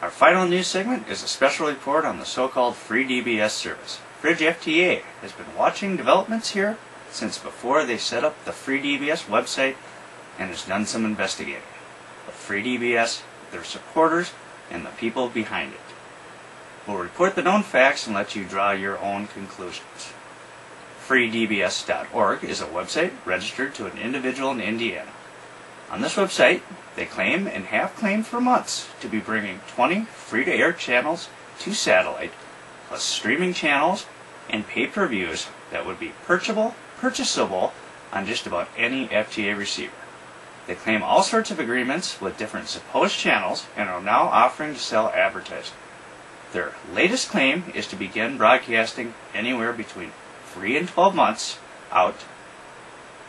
Our final news segment is a special report on the so-called FreeDBS service. FridgeFTA has been watching developments here since before they set up the FreeDBS website and has done some investigating of FreeDBS, their supporters, and the people behind it. We'll report the known facts and let you draw your own conclusions. FreeDBS.org is a website registered to an individual in Indiana. On this website, they claim and have claimed for months to be bringing 20 free-to-air channels to satellite, plus streaming channels and pay-per-views that would be purchasable on just about any FTA receiver. They claim all sorts of agreements with different supposed channels and are now offering to sell advertising. Their latest claim is to begin broadcasting anywhere between 3 and 12 months out,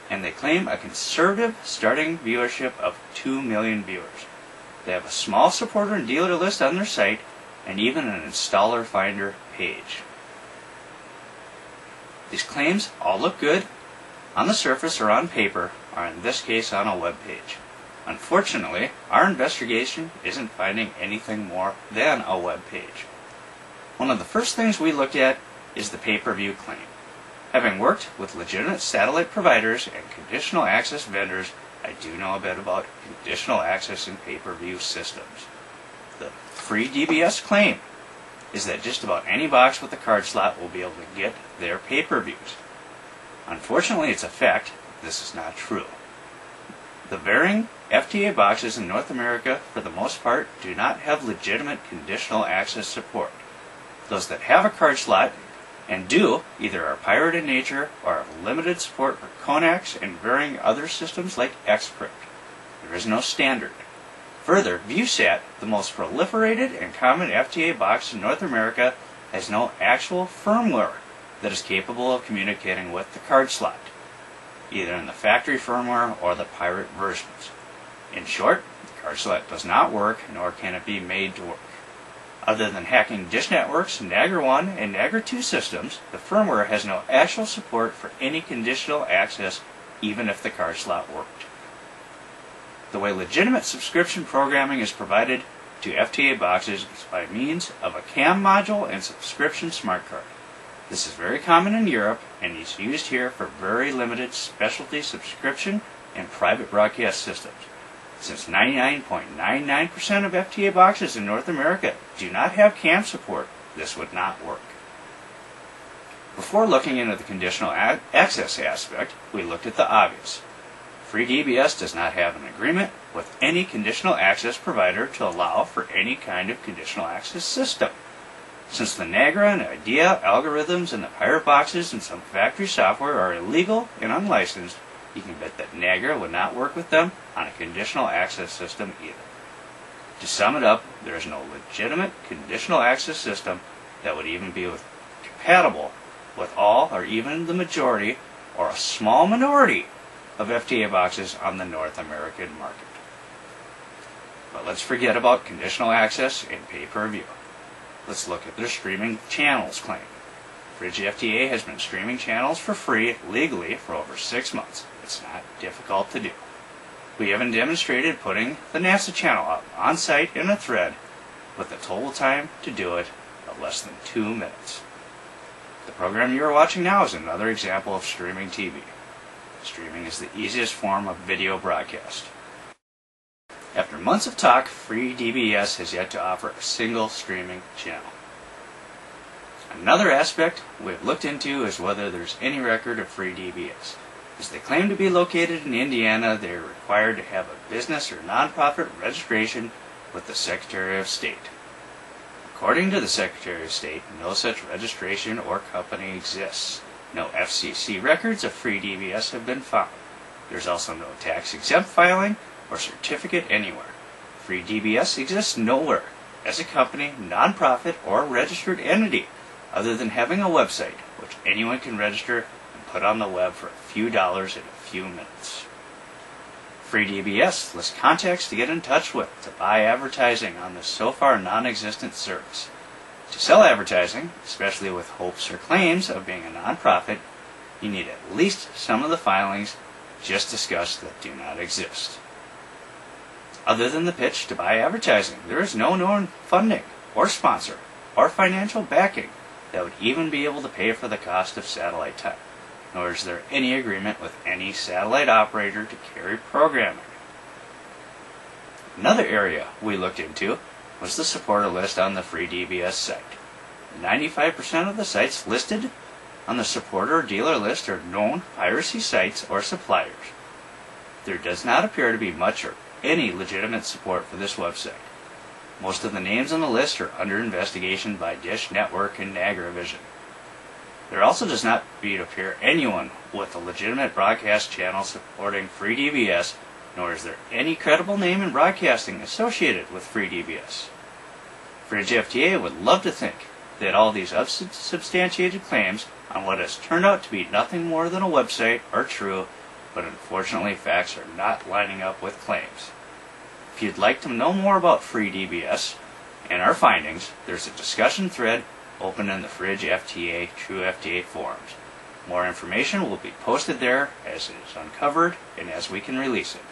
and they claim a conservative starting viewership of 2 million viewers. They have a small supporter and dealer list on their site and even an installer finder page. These claims all look good on the surface or on paper, or in this case on a web page. Unfortunately, our investigation isn't finding anything more than a web page. One of the first things we looked at is the pay-per-view claim. Having worked with legitimate satellite providers and conditional access vendors, I do know a bit about conditional access and pay-per-view systems. The FreeDBS claim is that just about any box with a card slot will be able to get their pay-per-views. Unfortunately, it's a fact this is not true. The varying FTA boxes in North America, for the most part, do not have legitimate conditional access support. Those that have a card slot and do either are pirate in nature or have limited support for Conax and varying other systems like Xcrypt. There is no standard. Further, ViewSat, the most proliferated and common FTA box in North America, has no actual firmware that is capable of communicating with the card slot, either in the factory firmware or the pirate versions. In short, the card slot does not work, nor can it be made to work. Other than hacking Dish Network's Niagara 1 and Niagara 2 systems, the firmware has no actual support for any conditional access, even if the card slot worked. The way legitimate subscription programming is provided to FTA boxes is by means of a CAM module and subscription smart card. This is very common in Europe and is used here for very limited specialty subscription and private broadcast systems. Since 99.99% of FTA boxes in North America do not have CAM support, this would not work. Before looking into the conditional access aspect, we looked at the obvious. FreeDBS does not have an agreement with any conditional access provider to allow for any kind of conditional access system. Since the Niagara and IDEA algorithms in the pirate boxes and some factory software are illegal and unlicensed, you can bet that Niagara would not work with them on a conditional access system either. To sum it up, there is no legitimate conditional access system that would even be compatible with all or even the majority or a small minority of FTA boxes on the North American market. But let's forget about conditional access and pay-per-view. Let's look at their streaming channels claim. FridgeFTA has been streaming channels for free legally for over 6 months. It's not difficult to do. We even demonstrated putting the NASA channel up on site in a thread with the total time to do it of less than 2 minutes. The program you are watching now is another example of streaming TV. Streaming is the easiest form of video broadcast. After months of talk, FreeDBS has yet to offer a single streaming channel. Another aspect we have looked into is whether there's any record of FreeDBS. As they claim to be located in Indiana, they are required to have a business or nonprofit registration with the Secretary of State. According to the Secretary of State, no such registration or company exists. No FCC records of FreeDBS have been found. There's also no tax-exempt filing or certificate anywhere. FreeDBS exists nowhere as a company, nonprofit, or registered entity other than having a website which anyone can register and put on the web for a few dollars in a few minutes. FreeDBS lists contacts to get in touch with to buy advertising on this so far non-existent service. To sell advertising, especially with hopes or claims of being a nonprofit, you need at least some of the filings just discussed that do not exist. Other than the pitch to buy advertising, there is no known funding or sponsor or financial backing that would even be able to pay for the cost of satellite time, nor is there any agreement with any satellite operator to carry programming. Another area we looked into was the supporter list on the FreeDBS site. 95% of the sites listed on the supporter or dealer list are known piracy sites or suppliers. There does not appear to be much or any legitimate support for this website. Most of the names on the list are under investigation by Dish Network and Nagravision. There also does not appear anyone with a legitimate broadcast channel supporting FreeDBS, nor is there any credible name in broadcasting associated with FreeDBS. FridgeFTA would love to think that all these unsubstantiated claims on what has turned out to be nothing more than a website are true, but unfortunately facts are not lining up with claims. If you'd like to know more about FreeDBS and our findings, there's a discussion thread open in the FridgeFTA TrueFTA forums. More information will be posted there as it is uncovered and as we can release it.